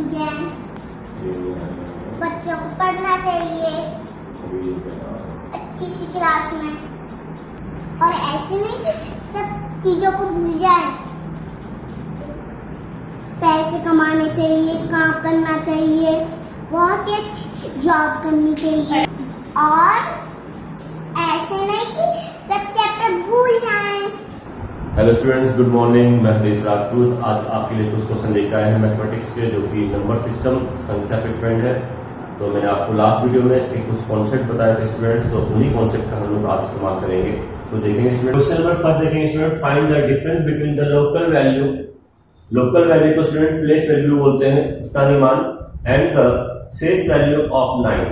जैन बच्चों को पढ़ना चाहिए अच्छी सी क्लास में, और ऐसे नहीं कि सब चीजों को भूल जाए। पैसे कमाने चाहिए, काम करना चाहिए, बहुत ही अच्छी जॉब करनी चाहिए, और ऐसे नहीं कि सब चैप्टर भूल जाएं। Hello students, good morning. मैं हरीश राजपूत आज आपके लिए कुछ क्वेश्चन लेकर आए हैं मैथमेटिक्स के, जो कि नंबर सिस्टम संख्या पे डिपेंड है। तो मैंने आपको लास्ट वीडियो में इसके कुछ कॉन्सेप्ट बताए थे स्टूडेंट्स, तो उन्हीं कॉन्सेप्ट का हम लोग आज इस्तेमाल करेंगे। तो देखेंगे स्टूडेंट, क्वेश्चन नंबर फर्स्ट देखेंगे student, find the difference between the local value, local value को स्टूडेंट प्लेस वैल्यू बोलते हैं, स्थानीय मान, and the face value of 9।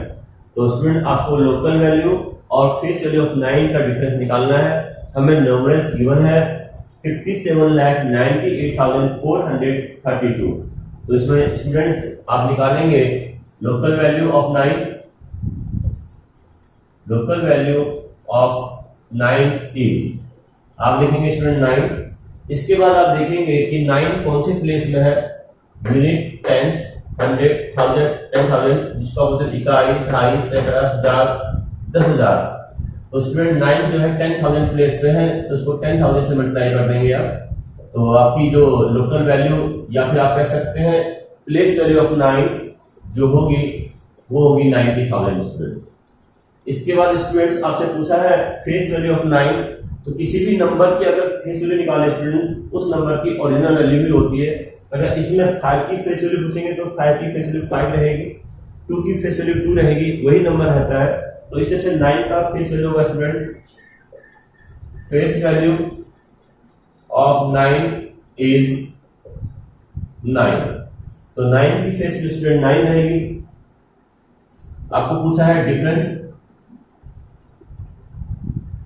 तो स्टूडेंट आपको लोकल वैल्यू और फेस वैल्यू ऑफ 9 का डिफरेंस निकालना है। हमें न्यूमरल्स गिवन है 57,98,432। तो इसमें स्टूडेंट्स आप निकालेंगे local value of 9, local value of 9 is, आप लिखेंगे स्टूडेंट 9। इसके बाद आप देखेंगे कि 9 कौन से प्लेस में है, मिनट, टेंस, 100, 1000, 10,000, जिसका मतलब इकाई, ढाई, सैकड़ा, हजार, 10,000। तो स्टूडेंट 9 जो है 10,000 प्लेस पे है, तो उसको 10,000 से मल्टीप्लाई कर देंगे आप। तो आपकी जो लोकल वैल्यू, या फिर आप कह सकते हैं प्लेस वैल्यू ऑफ 9 जो होगी वो होगी 90,000 स्टूडेंट। इसके बाद स्टूडेंट्स आपसे पूछा है फेस वैल्यू ऑफ 9। तो किसी भी नंबर की अगर फेस वैल्यू निकाले स्टूडेंट, उस नंबर की ओरिजिनल वैल्यू भी होती है। अगर इसमें 5 की फेस वैल्यू पूछेंगे तो 5 की फेस वैल्यू 5 रहेगी, 2 की फेस वैल्यू 2 रहेगी, वही नंबर रहता है। तो इससे से 9 का फेस वैल्यू होगा student, face value of 9 is 9। तो 9 की फेस वैल्यू स्टूडेंट 9 रहेगी। आपको पूछा है डिफरेंस,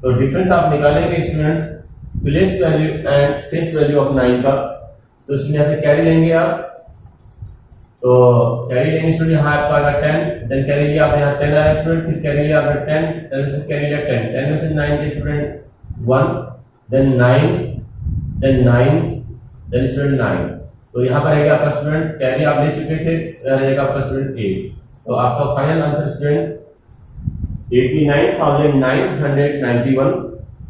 तो डिफरेंस आप निकालेंगे students place value and face value of 9 का। तो इसमें यहाँ से कैरी लेंगे आप, तो कैरी लेंगे स्टूडेंट, यहाँ आपका आएगा 10, देन कैरी लिया आप, यहाँ 10 आया स्टूडेंट, फिर कैरी लिया आपने 10, देन कैरी लिया 10, 10 में से 9 के student 1, then 9, then 9, then student 9। तो यहाँ पर रहेगा आपका स्टूडेंट, कैरी आप ले चुके थे, रहेगा आपका स्टूडेंट 8। तो आपका final answer student 89,991।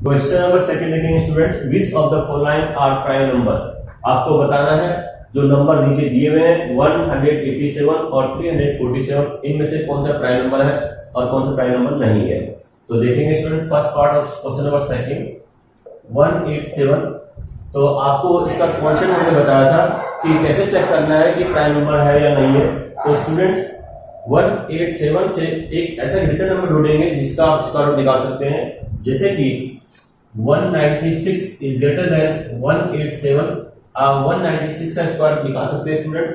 Question number second देखेंगे student, which of the following are prime number. आपको बताना है जो नंबर नीचे दिए हुए हैं 187 और 347, इनमें से कौन सा प्राइम नंबर है और कौन सा प्राइम नंबर नहीं है। तो देखेंगे student first part of question number second, 187। तो आपको इसका कॉन्सेप्ट मैंने बताया था कि कैसे चेक करना है कि प्राइम नंबर है या नहीं है। तो स्टूडेंट्स 187 से एक ऐसा रिटर्न नंबर ढूंढेंगे जिसका आप स्क्वायर रूट निकाल सकते हैं। जैसे कि 196 इज ग्रेटर देन 187, आप 196 का स्क्वायर रूट निकाल सकते हैं स्टूडेंट।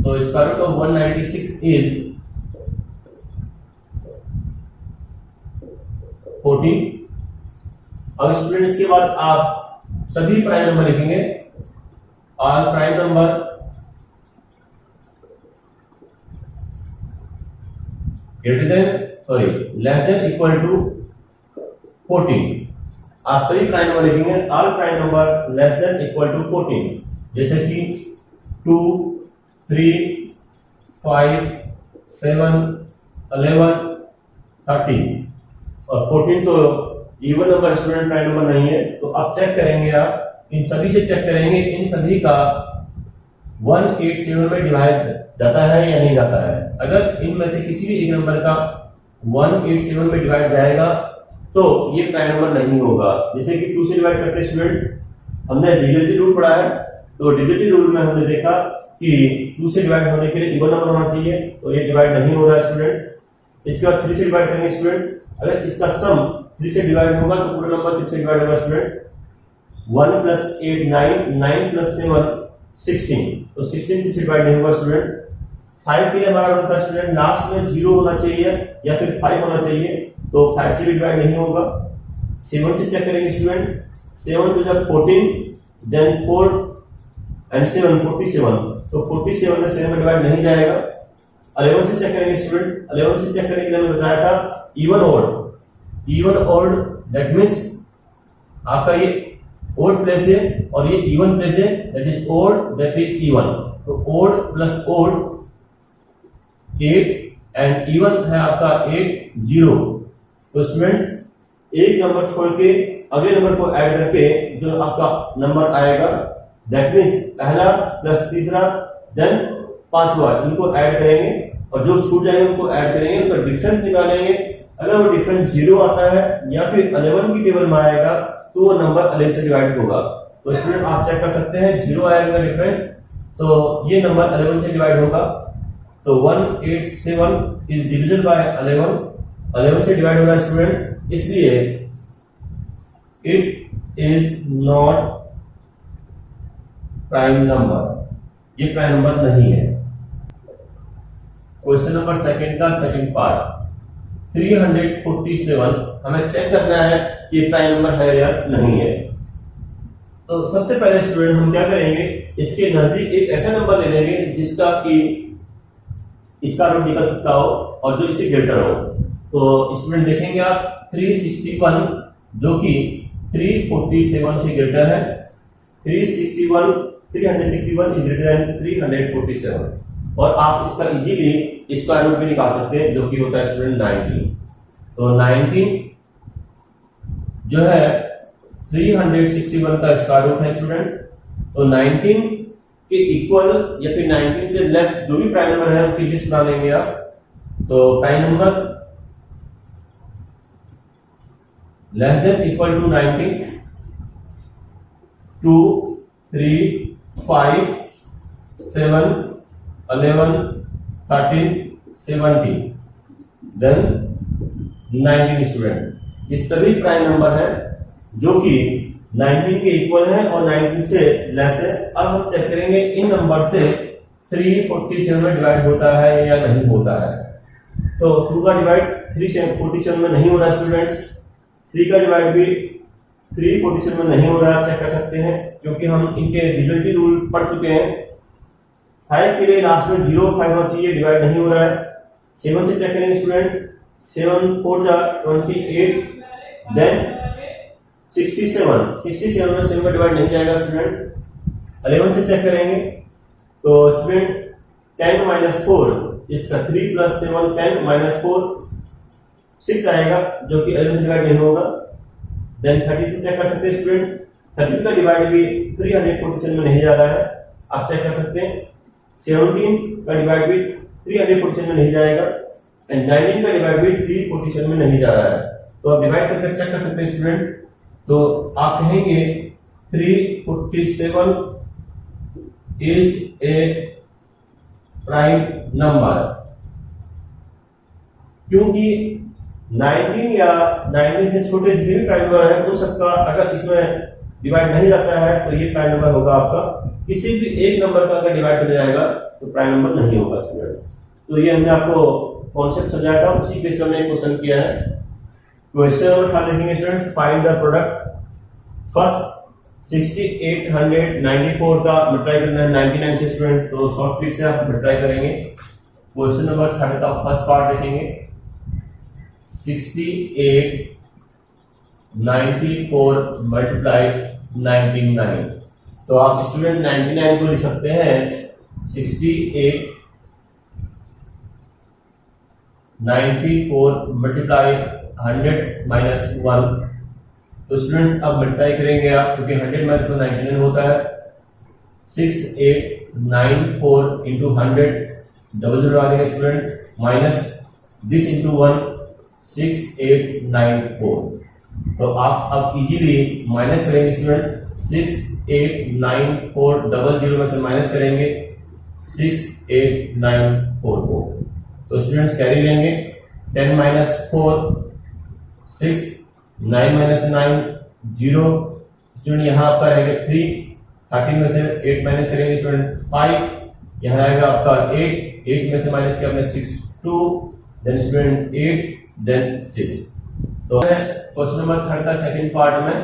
तो स्क्वायर रूट ऑफ 196 इज 14। अब स्टूडेंट्स के बाद आप सभी प्राइम नंबर लिखेंगे, all prime number greater than less than equal to 14। आप सभी प्राइम नंबर लिखेंगे, all prime number less than equal to 14। जैसे कि 2, 3, 5, 7, 11, 13 और 14 तो even number student prime number नहीं है। तो आप चेक करेंगे, आप इन सभी से चेक करेंगे इन सभी का 187 में डिवाइड जाता है या नहीं जाता है। अगर इनमें से किसी भी एक नंबर का 187 में डिवाइड जाएगा तो ये प्राइम नंबर नहीं होगा। जैसे कि 2 से डिवाइड करते स्टूडेंट, हमने डिविजिबिलिटी रूल पढ़ा है, तो डिविजिबिलिटी रूल में हमने देखा कि 2 से डिवाइड होने के लिए इवन नंबर होना चाहिए, तो ये डिवाइड नहीं हो रहा है स्टूडेंट। इसके बाद 3 से डिवाइड करेंगे स्टूडेंट, अगर इसका सम 3 से डिवाइड होगा तो पूरा नंबर 3 से डिवाइड होगा स्टूडेंट। 1 + 8 9, 9 + 7 16, तो 16 3 से डिवाइड नहीं होगा स्टूडेंट। 5 के लिए हमारा रूल था स्टूडेंट लास्ट में 0 होना चाहिए या फिर 5 होना चाहिए, तो 5 से भी डिवाइड नहीं होगा। 7 से चेक करेंगे student, 7 to the 14, then 4 and 7 47, तो 47 में 7 में डिवाइड नहीं जाएगा। 11 से चेक करेंगे स्टूडेंट, 11 से चेक करने के लिए मैंने बताया था इवन ऑड, दैट मींस आपका ये ओड प्लेस है और ये इवन प्लेस है, that is odd, that is even. तो odd plus odd 8 and even है आपका 8 0। तो स्टूडेंट्स एक नंबर छोड़ के अगले नंबर को ऐड करके जो आपका नंबर आएगा दैट मीन्स पहला प्लस तीसरा देन पांचवा इनको ऐड करेंगे और जो छूट जाएंगे उनको ऐड करेंगे, उनका डिफरेंस निकालेंगे। अगर वो डिफरेंस 0 आता है या फिर 11 की टेबल में आएगा तो वो नंबर 11 से डिवाइड होगा। तो स्टूडेंट आप चेक कर सकते हैं 0 आएगा डिफरेंस तो ये नंबर 11 से डिवाइड होगा। तो 187 इज डिविजिबल बाय 11 से डिवाइड हो रहा है स्टूडेंट, इसलिए it is not prime number, ये प्राइम नंबर नहीं है। क्वेश्चन नंबर सेकंड का सेकंड पार्ट 347 हमें चेक करना है कि प्राइम नंबर है या नहीं है। तो सबसे पहले स्टूडेंट हम क्या करेंगे, इसके नजदीक एक ऐसा नंबर ले लेंगे जिसका कि इसका रूट निकल सकता हो और जो इससे ग्रेटर हो। तो स्टूडेंट देखेंगे आप 361 जो कि 347 से ग्रेटर है, 361 इज ग्रेटर देन 347 और आप इसका इजीली इसका रूट भी निकाल सकते हैं जो कि होता है स्टूडेंट 19। तो 19 जो है 361 का स्क्वायर रूट है स्टूडेंट। तो 19 के इक्वल या फिर 19 से लेस जो भी प्राइम नंबर है उनकी लिस्ट बना लेंगे आप। तो prime number less than equal to 19 2 3 5 7 11 13 17 then 19 student. ये सभी प्राइम नंबर है जो कि 19 के इक्वल है और 19 से लेस है। अब हम चेक करेंगे इन नंबर से 347 में डिवाइड होता है या नहीं होता है। तो 2 का डिवाइड 347 में नहीं हो रहा है स्टूडेंट्स, 3 का डिवाइड भी 347 में नहीं हो रहा है, चेक कर सकते हैं क्योंकि हम इनके डिविजिबिलिटी रूल पढ़ चुके हैं। 5 के लिए लास्ट में 0 5 होना चाहिए, डिवाइड नहीं हो रहा है। 7 से चेक करेंगे स्टूडेंट, 7 4 जा 28 देन 67 में 7 में डिवाइड नहीं जाएगा स्टूडेंट। 11 से चेक करेंगे तो स्टूडेंट 10 - 4 इसका 3 + 7 10 - 4 6 आएगा जो कि 11 से डिवाइड नहीं होगा। देन 30 से चेक कर सकते हैं स्टूडेंट, 30 का डिवाइड भी 347 में नहीं जा रहा है, आप चेक कर सकते हैं। 17 का डिवाइड भी 347 में नहीं जाएगा एंड 19 का डिवाइड भी 347 में नहीं जा रहा है। तो आप डिवाइड करके चेक कर सकते हैं स्टूडेंट। तो आप कहेंगे 347 इज ए प्राइम नंबर क्योंकि 19 या 19 से छोटे जितने भी प्राइम नंबर है उन सबका अगर इसमें डिवाइड नहीं जाता है तो ये प्राइम नंबर होगा आपका। किसी भी एक नंबर का अगर डिवाइड चला जाएगा तो प्राइम नंबर नहीं होगा स्टूडेंट। तो ये हमने आपको कॉन्सेप्ट समझाया था, उसी बेस पर हमने क्वेश्चन किया है। क्वेश्चन नंबर 3 देखेंगे student, find the product. First 6894 का मल्टीप्लाई करना है 99 से स्टूडेंट, तो शॉर्ट ट्रिक से आप मल्टीप्लाई करेंगे। क्वेश्चन नंबर 3 का फर्स्ट पार्ट देखेंगे, 6894 मल्टीप्लाई 99। तो आप स्टूडेंट 99 को लिख सकते हैं 6894 मल्टीप्लाई 100 - 1। तो स्टूडेंट्स अब मल्टीप्लाई करेंगे आप क्योंकि 100 - 1 99 होता है। 6894 इंटू 100 डबल जीरो आ जाएगा स्टूडेंट, माइनस दिस इंटू 1 6894। तो आप अब इजीली माइनस करेंगे स्टूडेंट, 6894 डबल जीरो में से माइनस करेंगे 6894 को। तो स्टूडेंट्स कैरी लेंगे 10 - 4 6 9 - 9 0। स्टूडेंट यहाँ आपका रहेगा 3, 13 में से 8 माइनस करेंगे स्टूडेंट 5, यहाँ रहेगा आपका 8 में से माइनस किया आपने 6 2 देन स्टूडेंट 8 देन 6। तो क्वेश्चन नंबर 3 का सेकंड पार्ट में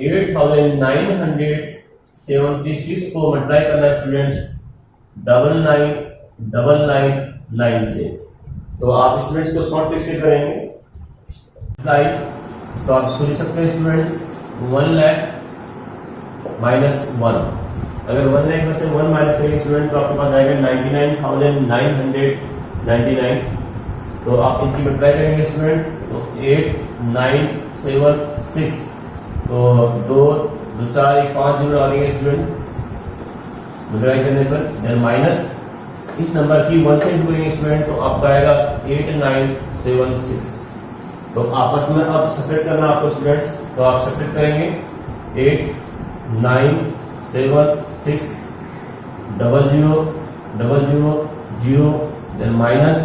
8976 को मल्टीप्लाई करना है स्टूडेंट्स 99999 से। तो आप स्टूडेंट्स को शॉर्ट ट्रिक से करेंगे मल्टीप्लाई, तो आप इसको लिख सकते हैं स्टूडेंट 1,00,000 -1। अगर 1 लाख में से 1 माइनस करेंगे स्टूडेंट तो आपके पास आएगा 99,999। तो आप इनकी मल्टीप्लाई करेंगे स्टूडेंट तो 8976। तो 2 2 4 1 5 जीरो आ देंगे स्टूडेंट मल्टीप्लाई करने पर। देन माइनस इस नंबर की 1 से जोड़ेंगे स्टूडेंट तो आपका आएगा 8976। तो आपस में अब सेपरेट करना आपको स्टूडेंट्स, तो आप सेपरेट करेंगे 8976 0000 देन माइनस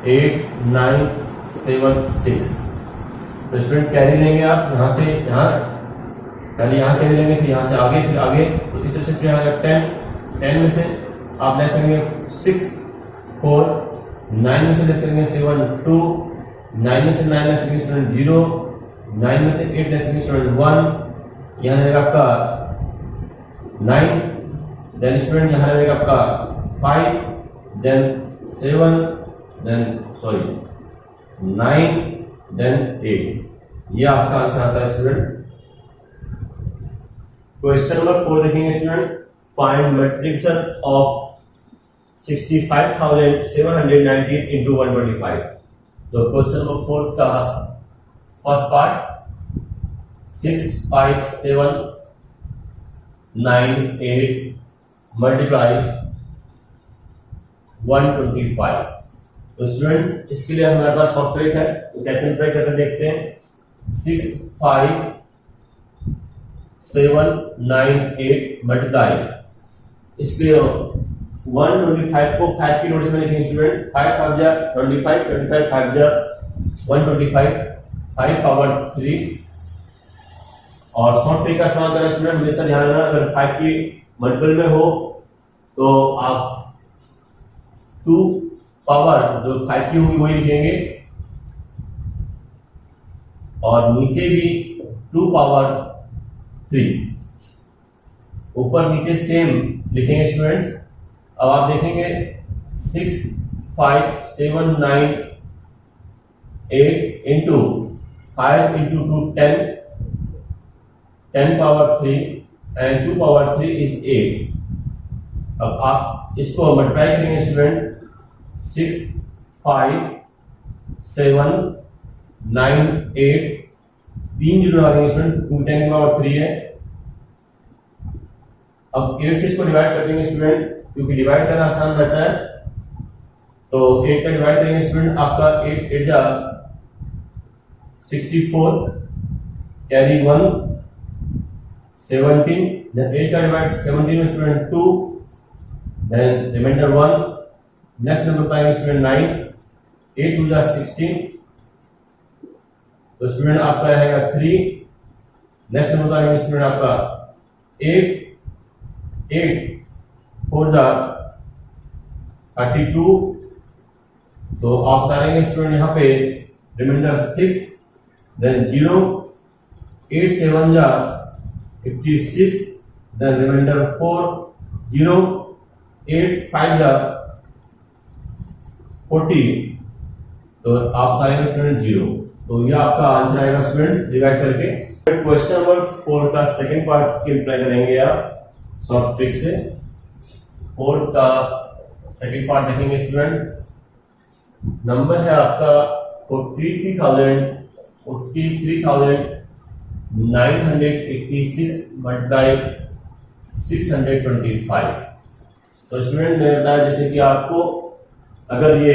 8976। तो स्टूडेंट कैरी लेंगे आप यहाँ से यहाँ, पहले यहाँ कैरी लेंगे फिर यहाँ से आगे फिर आगे। तो इस तरह से यहाँ 10 में से आप ले सकेंगे 6 4, 9 में से ले सकेंगे 7 2, 9 में से 9 ले सकेंगे स्टूडेंट 0, 9 में से 8 ले सकेंगे स्टूडेंट 1, यहाँ रहेगा आपका 9, देन स्टूडेंट यहाँ रहेगा आपका 5, देन 7, देन 9, देन 8। ये आपका आंसर आता है स्टूडेंट। क्वेश्चन नंबर 4 देखेंगे student, find multiplication of 65,719 into 125। तो क्वेश्चन नंबर 4 का फर्स्ट पार्ट 65,798 मल्टीप्लाई 125। तो स्टूडेंट्स इसके लिए हमारे पास सॉफ्टवेयर है, तो कैसे मल्टीप्लाई करके देखते हैं। 65,798 मल्टीप्लाई, इसके 125 को 5 की नोटिस में लिखेंगे स्टूडेंट। 5 5 जा 25, 25 5 जा 125, 5 पावर 3। और शॉर्ट ट्रिक का इस्तेमाल करें स्टूडेंट, हमेशा ध्यान रखना अगर 5 की मल्टीपल में हो तो आप 2 पावर जो 5 की होगी वही लिखेंगे और नीचे भी 2 पावर 3, ऊपर नीचे सेम लिखेंगे स्टूडेंट्स। अब आप देखेंगे 65,798 into 5 into 2 10, 10 power 3 and 2 power 3 is 8। अब आप इसको मल्टीप्लाई करेंगे स्टूडेंट 65,798, 3 जीरो लगेंगे स्टूडेंट, 2 10 पावर 3 है। अब 8 से इसको डिवाइड कर देंगे स्टूडेंट, क्योंकि डिवाइड करना आसान रहता है। तो 8 का डिवाइड करेंगे स्टूडेंट, आपका 8 8 जा 64, कैरी 1 17, देन 8 का डिवाइड 17 में student 2, then remainder 1। Next number पाएंगे स्टूडेंट 9, 8 2 जा 16, तो स्टूडेंट आपका रहेगा 3। नेक्स्ट नंबर पाएंगे स्टूडेंट आपका 8 4 जा 32, तो आप डालेंगे स्टूडेंट यहाँ पे रिमाइंडर 6, देन 0, 8 7 जा 56, देन रिमाइंडर 4 0, 8 5 जा 40, तो आप डालेंगे स्टूडेंट 0। तो ये आपका आंसर आएगा स्टूडेंट डिवाइड करके। क्वेश्चन नंबर 4 का सेकंड पार्ट की अप्लाई करेंगे आप शॉर्ट ट्रिक से। 4 का सेकंड पार्ट देखेंगे स्टूडेंट, नंबर है आपका 43,986 मल्टीप्लाई 625। तो स्टूडेंट ने बताया जैसे कि आपको अगर ये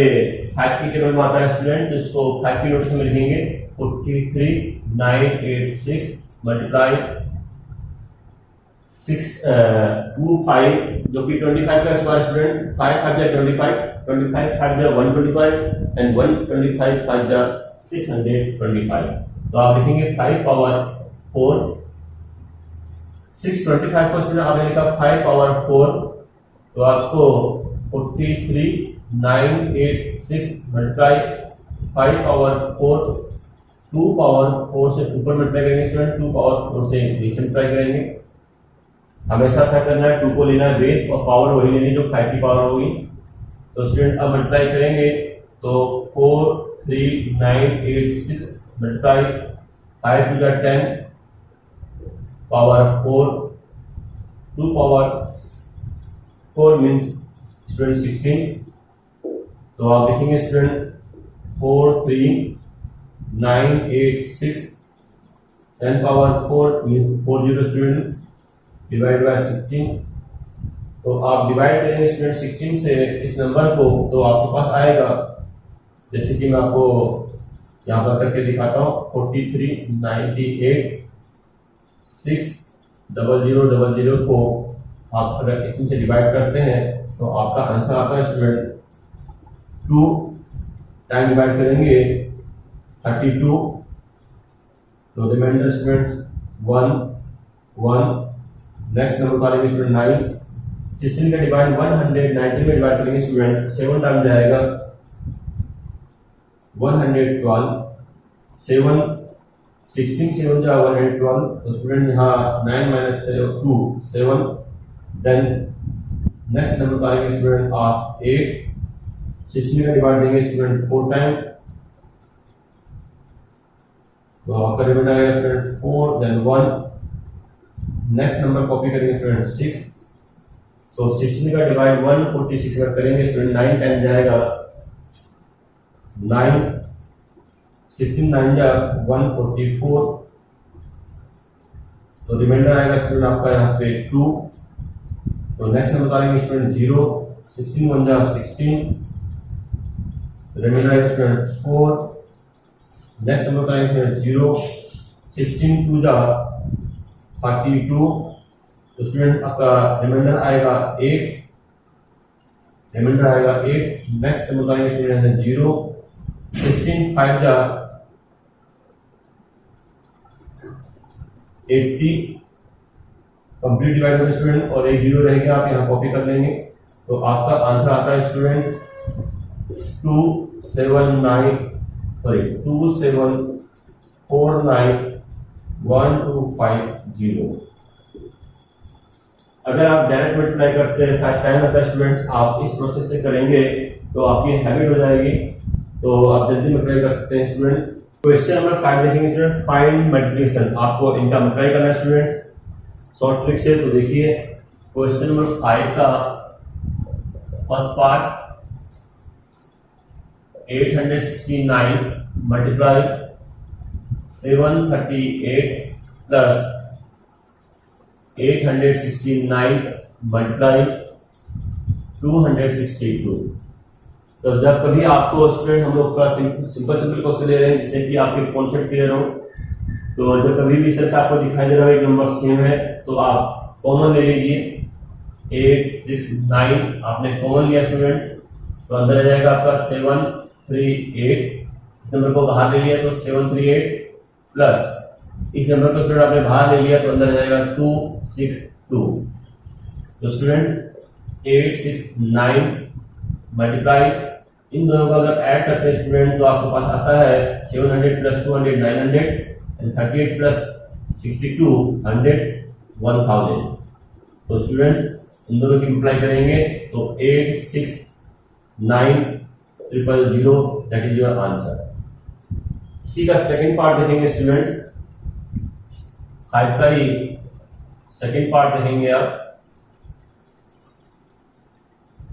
5 की टेबल में आता है स्टूडेंट तो इसको 5 की नोटिस में लिखेंगे 43,986 मल्टीप्लाई 625, जो कि 25 का स्क्वायर स्टूडेंट। 5 5 जा 25, 25 5 जा 125 एंड 125 5 जा 625। तो आप लिखेंगे 5 पावर 4, 625 को स्टूडेंट आपने लिखा 5 पावर 4, तो आपको 43,986 मल्टीप्लाई 5 पावर 4, 2 पावर 4 से ऊपर मल्टीप्लाई करेंगे स्टूडेंट, 2 पावर 4 से नीचे मल्टीप्लाई करेंगे। हमेशा ऐसा करना है, 2 को लेना है बेस और पावर वही लेनी जो 5 की पावर होगी। तो स्टूडेंट अब मल्टीप्लाई करेंगे तो 43,986 multiply 5 to the 10, power 4, 2 power 4 means student 16। तो आप लिखेंगे student 4 3 9 8 6, 10 power 4 means 40 student divide by 16। तो आप डिवाइड करेंगे स्टूडेंट 16 से इस नंबर को, तो आपके पास आएगा, जैसे कि मैं आपको यहाँ पर करके दिखाता हूँ, 43 98 6 00 00 को आप अगर 16 से डिवाइड करते हैं तो आपका आंसर आता है स्टूडेंट 2 टाइम डिवाइड करेंगे 32, तो रिमाइंडर स्टूडेंट 1 1। नेक्स्ट नंबर करेंगे स्टूडेंट 9, 16 का डिवाइड 190 में डिवाइड करेंगे स्टूडेंट 7 टाइम जाएगा 112, 7 16 7 जा 112, तो स्टूडेंट यहाँ 9 माइनस 2 7। देन नेक्स्ट नंबर करेंगे स्टूडेंट आप 8, 16 का डिवाइड देंगे स्टूडेंट 4 टाइम, तो आपका रिमाइंडर आएगा student 4 then 1। Next number copy करेंगे स्टूडेंट 6, तो 16 का डिवाइड 146 में करेंगे स्टूडेंट 9 टाइम जाएगा 9, 16 9 जा 144, तो रिमाइंडर आएगा स्टूडेंट आपका यहाँ पे 2। तो नेक्स्ट नंबर करेंगे स्टूडेंट 0, 16 1 जा 16, रिमाइंडर आएगा स्टूडेंट 4। नेक्स्ट नंबर करेंगे 0, 16 2 जा 42, तो स्टूडेंट आपका रिमाइंडर आएगा 8, रिमाइंडर आएगा 8। नेक्स्ट नंबर करेंगे स्टूडेंट 0, 16 5 जा 80, कंप्लीट डिवाइड होगा स्टूडेंट, और एक 0 रहेगा, आप यहाँ कॉपी कर लेंगे, तो आपका आंसर आता है स्टूडेंट 27491250। अगर आप डायरेक्ट मल्टीप्लाई करते हैं साथ टाइम लगता है स्टूडेंट्स, आप इस प्रोसेस से करेंगे तो आपकी हैबिट हो जाएगी, तो आप जल्दी मल्टीप्लाई कर सकते हैं स्टूडेंट। क्वेश्चन नंबर 5 देखेंगे स्टूडेंट, फाइंड मल्टीप्लिकेशन। आपको इनका मल्टीप्लाई करना है स्टूडेंट्स शॉर्ट ट्रिक से। तो देखिए क्वेश्चन नंबर 5 का first part 869 multiply 738 plus 869 multiply 262। तो जब कभी आपको स्टूडेंट हम लोग थोड़ा सिंपल क्वेश्चन ले रहे हैं जिससे कि आपके कॉन्सेप्ट क्लियर हो, तो जब कभी भी इस तरह से आपको दिखाई दे रहा है एक नंबर सेम है, तो आप कॉमन ले लीजिए 869, आपने कॉमन लिया स्टूडेंट, तो अंदर आ जाएगा आपका 738, इस नंबर को बाहर ले लिया तो 738 प्लस इस नंबर को स्टूडेंट आपने बाहर ले लिया तो अंदर आ जाएगा 262। तो स्टूडेंट 869 मल्टीप्लाई इन दोनों का अगर ऐड करते हैं स्टूडेंट तो आपके पास आता है 700 प्लस 200 900 एंड 38 प्लस 62 100 1000। तो स्टूडेंट्स इन दोनों की मल्टीप्लाई करेंगे तो 869 000, दैट इज योर आंसर। इसी का सेकंड पार्ट देखेंगे स्टूडेंट्स, 5 का ही सेकंड पार्ट देखेंगे आप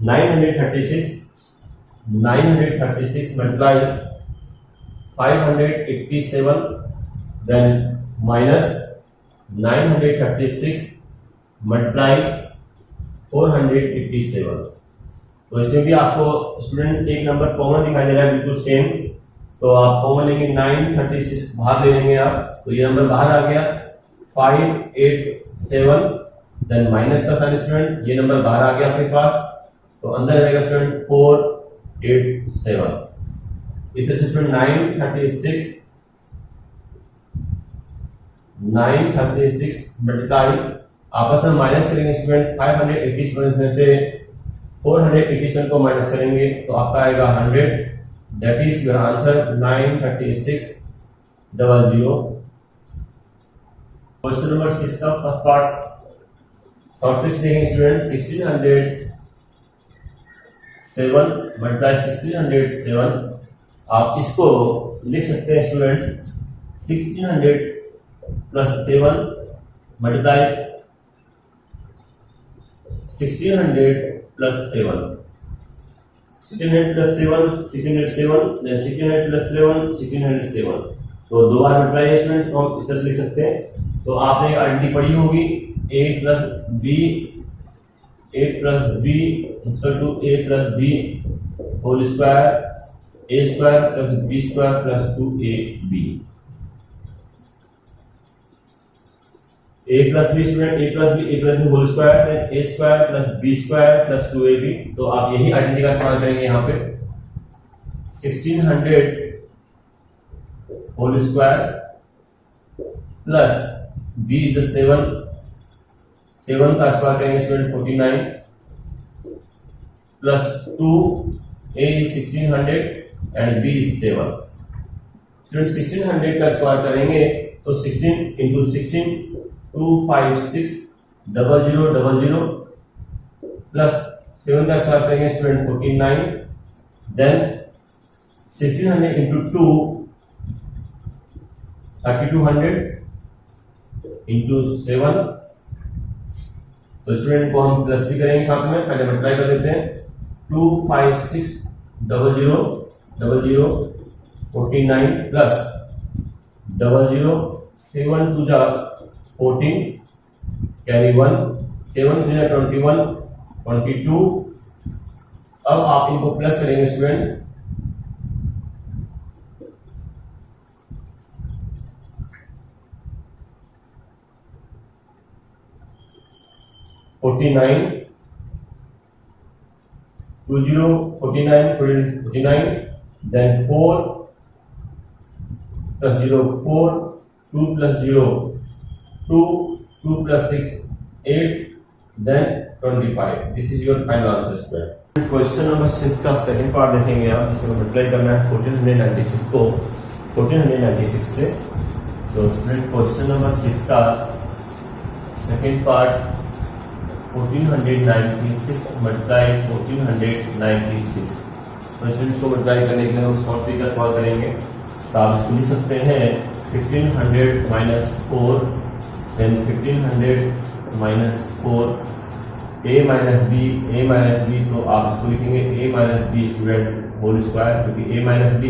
936 मल्टीप्लाई 587 देन माइनस 936 मल्टीप्लाई 487। तो इसमें भी आपको स्टूडेंट एक नंबर कॉमन दिखाई दे रहा है बिल्कुल सेम, तो आप कॉमन लेंगे 936 बाहर ले लेंगे आप, तो ये नंबर बाहर आ गया 587 देन माइनस का साइन स्टूडेंट, ये नंबर बाहर आ गया आपके पास, तो अंदर रहेगा स्टूडेंट 487। इस तरह से स्टूडेंट 936 मल्टीप्लाई आपस में माइनस करेंगे स्टूडेंट 587 में से 487 को माइनस करेंगे तो आपका आएगा 100, that is your answer 93600। Question number 6 का फर्स्ट पार्ट शॉर्ट ट्रिक देखेंगे स्टूडेंट 1607 मल्टीप्लाई 1607। आप इसको लिख सकते हैं students 1600 plus 7 multiply 1600 plus 7, 1600 plus 7, 1607, then 1600 plus 11, 1607। तो दो बार मल्टीप्लाई है स्टूडेंट्स, तो हम इस तरह से लिख सकते हैं। तो आपने आइडेंटिटी पढ़ी होगी, a plus B equal to a plus B whole square, a square plus b square plus 2ab। a plus B student, a plus B whole square, a square plus b square plus 2ab। तो आप यही identity का इस्तेमाल करेंगे यहाँ पे। 1600 whole square plus b is the 7 का square करेंगे student 49 plus 2, a is 1600 and b is 7। Student 1600 का स्क्वायर करेंगे तो 16 इंटू 16 256 0000 प्लस 7 का स्क्वायर करेंगे स्टूडेंट 49, देन 1600 इंटू 2 3200 इंटू 7। तो स्टूडेंट को हम प्लस भी करेंगे साथ में, पहले मल्टीप्लाई कर देते हैं। 256 0000 49 प्लस 00 7 2 जा 14 कैरी 1 7 3 जा 21 22। अब आप इनको प्लस करेंगे student, then 4 plus 0 4, 2 plus 0 2, 2 plus 6 8, then 25। This is your final answer student। Question number 6 का सेकंड पार्ट देखेंगे आप, जिसे मल्टीप्लाई करना है 1496 को 1496 से। तो स्टूडेंट क्वेश्चन नंबर 6 का सेकंड पार्ट 1496 मल्टीप्लाई 1496। तो स्टूडेंट्स को मल्टीप्लाई करने के लिए हम शॉर्ट ट्रिक का इस्तेमाल करेंगे। तो आप इसको लिख सकते हैं 1500 minus 4, then 1500 minus 4 a minus B तो आप इसको लिखेंगे a minus B student whole square, क्योंकि a माइनस बी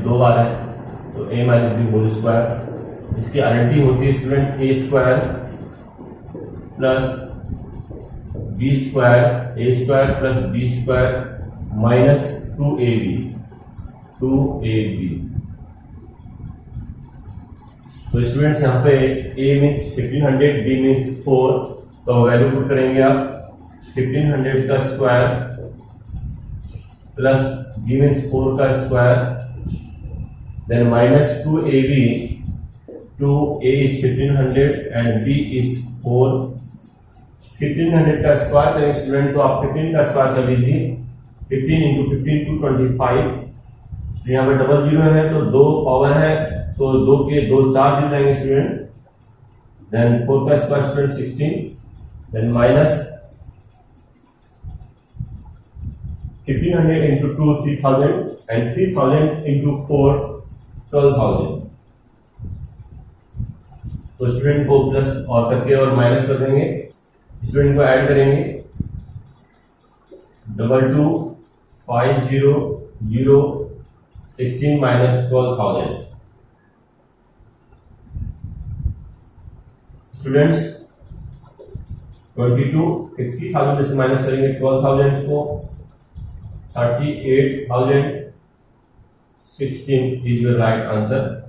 दो बार है तो a minus B whole square. इसकी आइडेंटिटी होती है student a square plus B square plus B square minus 2ab। तो स्टूडेंट्स यहाँ पे a मीन्स 1500, b मीन्स 4, तो वैल्यू पुट करेंगे आप 1500 का स्क्वायर प्लस b मीन्स 4 का square, then minus 2ab। 2a is 1500 and b is 4। 1500 का square करें स्टूडेंट, तो आप 15 का स्क्वायर कर लीजिए, 15 इंटू 15 225। तो यहाँ पे डबल जीरो है तो 2 पावर है, तो 2 के 2 4 जीरो जाएंगे स्टूडेंट, देन 4 का square student 16, then minus 1500 into 2 3000 and 3000 into 4 12,000। तो स्टूडेंट को प्लस और करके और माइनस कर देंगे, स्टूडेंट को ऐड करेंगे 2250 16 माइनस 12,000। स्टूडेंट्स 22 50,000 में से माइनस करेंगे 12,000 को 38,016 इज योर राइट आंसर।